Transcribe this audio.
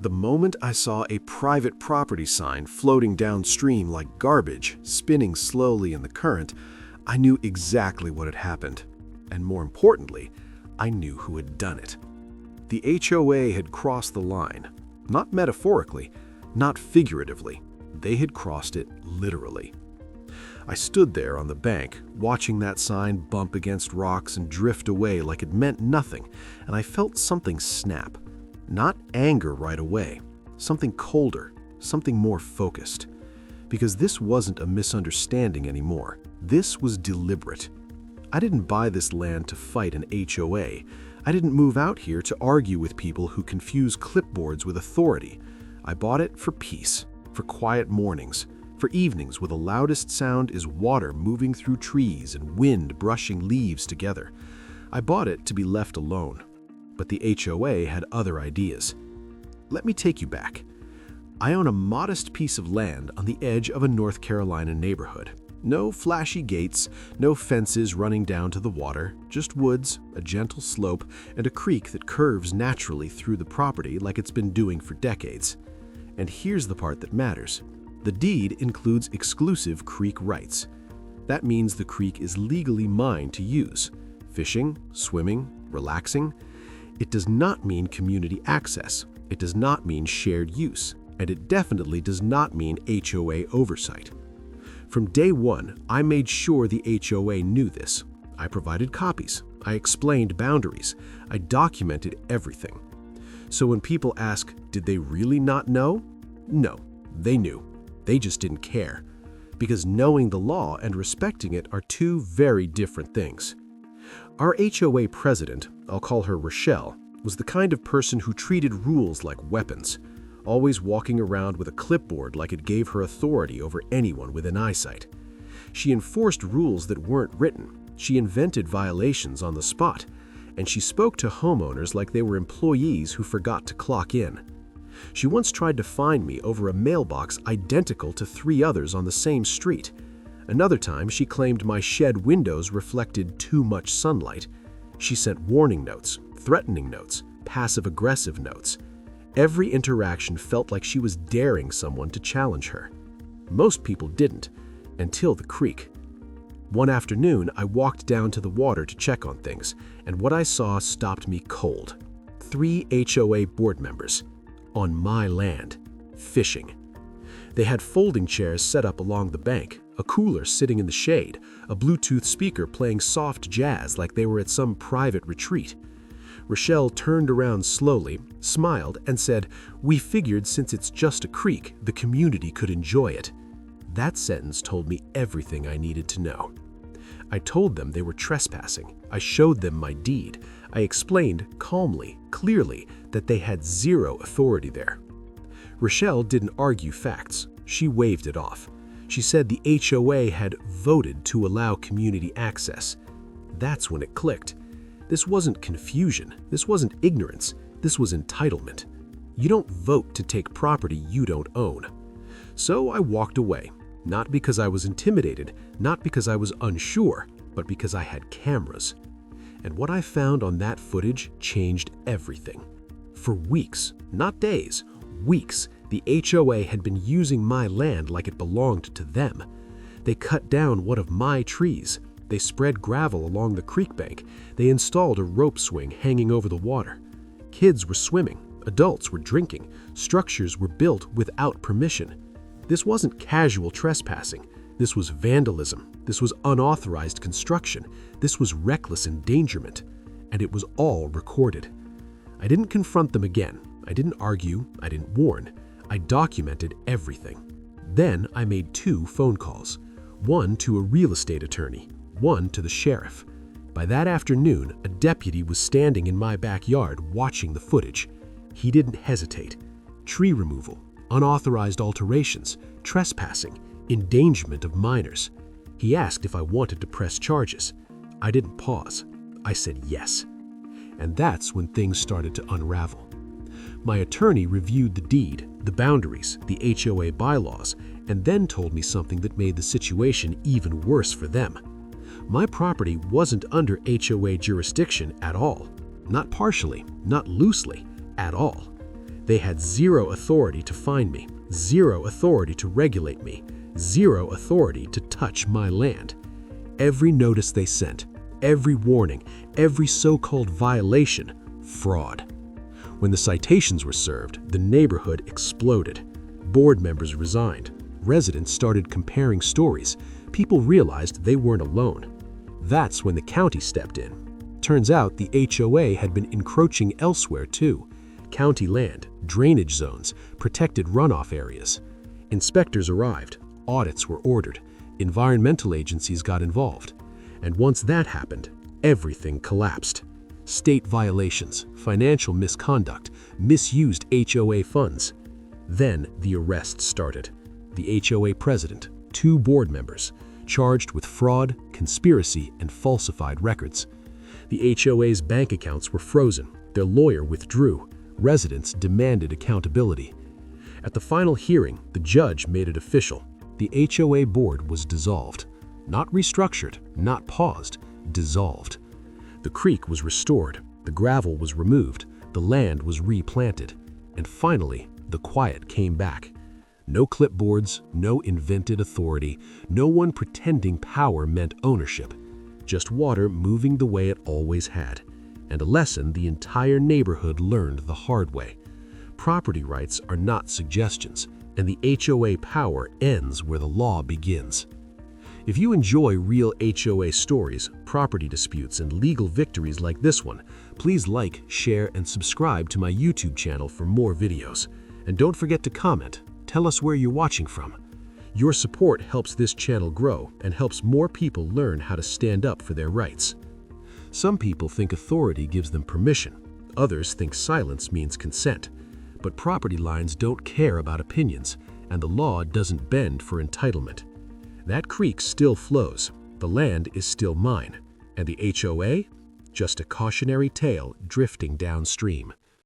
The moment I saw a private property sign floating downstream like garbage, spinning slowly in the current, I knew exactly what had happened. And more importantly, I knew who had done it. The HOA had crossed the line. Not metaphorically, not figuratively. They had crossed it literally. I stood there on the bank, watching that sign bump against rocks and drift away like it meant nothing, and I felt something snap. Not anger right away, something colder, something more focused. Because this wasn't a misunderstanding anymore. This was deliberate. I didn't buy this land to fight an HOA. I didn't move out here to argue with people who confuse clipboards with authority. I bought it for peace, for quiet mornings, for evenings where the loudest sound is water moving through trees and wind brushing leaves together. I bought it to be left alone. But the HOA had other ideas. Let me take you back. I own a modest piece of land on the edge of a North Carolina neighborhood. No flashy gates, no fences running down to the water, just woods, a gentle slope, and a creek that curves naturally through the property like it's been doing for decades. And here's the part that matters. The deed includes exclusive creek rights. That means the creek is legally mine to use. Fishing, swimming, relaxing. It does not mean community access. It does not mean shared use. And it definitely does not mean HOA oversight. From day one, I made sure the HOA knew this. I provided copies. I explained boundaries. I documented everything. So when people ask, did they really not know? No, they knew. They just didn't care. Because knowing the law and respecting it are two very different things. Our HOA president, I'll call her Rochelle, was the kind of person who treated rules like weapons, always walking around with a clipboard like it gave her authority over anyone within eyesight. She enforced rules that weren't written. She invented violations on the spot. And she spoke to homeowners like they were employees who forgot to clock in. She once tried to fine me over a mailbox identical to 3 others on the same street. Another time, she claimed my shed windows reflected too much sunlight. She sent warning notes, threatening notes, passive-aggressive notes. Every interaction felt like she was daring someone to challenge her. Most people didn't, until the creek. One afternoon, I walked down to the water to check on things, and what I saw stopped me cold. 3 HOA board members, on my land, fishing. They had folding chairs set up along the bank, a cooler sitting in the shade, a Bluetooth speaker playing soft jazz like they were at some private retreat. Rochelle turned around slowly, smiled, and said, "We figured since it's just a creek, the community could enjoy it." That sentence told me everything I needed to know. I told them they were trespassing. I showed them my deed. I explained calmly, clearly, that they had zero authority there. Rochelle didn't argue facts. She waved it off. She said the HOA had voted to allow community access. That's when it clicked. This wasn't confusion. This wasn't ignorance. This was entitlement. You don't vote to take property you don't own. So I walked away, not because I was intimidated, not because I was unsure, but because I had cameras. And what I found on that footage changed everything. For weeks, not days, weeks, the HOA had been using my land like it belonged to them. They cut down one of my trees. They spread gravel along the creek bank. They installed a rope swing hanging over the water. Kids were swimming. Adults were drinking. Structures were built without permission. This wasn't casual trespassing. This was vandalism. This was unauthorized construction. This was reckless endangerment. And it was all recorded. I didn't confront them again. I didn't argue. I didn't warn. I documented everything. Then I made 2 phone calls. One to a real estate attorney, one to the sheriff. By that afternoon, a deputy was standing in my backyard watching the footage. He didn't hesitate. Tree removal, unauthorized alterations, trespassing, endangerment of minors. He asked if I wanted to press charges. I didn't pause. I said yes. And that's when things started to unravel. My attorney reviewed the deed, the boundaries, the HOA bylaws, and then told me something that made the situation even worse for them. My property wasn't under HOA jurisdiction at all. Not partially, not loosely, at all. They had zero authority to fine me, zero authority to regulate me, zero authority to touch my land. Every notice they sent, every warning, every so-called violation, fraud. When the citations were served, the neighborhood exploded. Board members resigned. Residents started comparing stories. People realized they weren't alone. That's when the county stepped in. Turns out the HOA had been encroaching elsewhere too. County land, drainage zones, protected runoff areas. Inspectors arrived. Audits were ordered. Environmental agencies got involved. And once that happened, everything collapsed. State violations, financial misconduct, misused HOA funds. Then the arrest started. The HOA president, 2 board members, charged with fraud, conspiracy, and falsified records. The HOA's bank accounts were frozen. Their lawyer withdrew. Residents demanded accountability. At the final hearing, the judge made it official. The HOA board was dissolved. Not restructured, not paused, dissolved. The creek was restored, the gravel was removed, the land was replanted, and finally, the quiet came back. No clipboards, no invented authority, no one pretending power meant ownership. Just water moving the way it always had, and a lesson the entire neighborhood learned the hard way. Property rights are not suggestions, and the HOA power ends where the law begins. If you enjoy real HOA stories, property disputes, and legal victories like this one, please like, share, and subscribe to my YouTube channel for more videos. And don't forget to comment. Tell us where you're watching from. Your support helps this channel grow and helps more people learn how to stand up for their rights. Some people think authority gives them permission. Others think silence means consent. But property lines don't care about opinions, and the law doesn't bend for entitlement. That creek still flows, the land is still mine, and the HOA? Just a cautionary tale drifting downstream.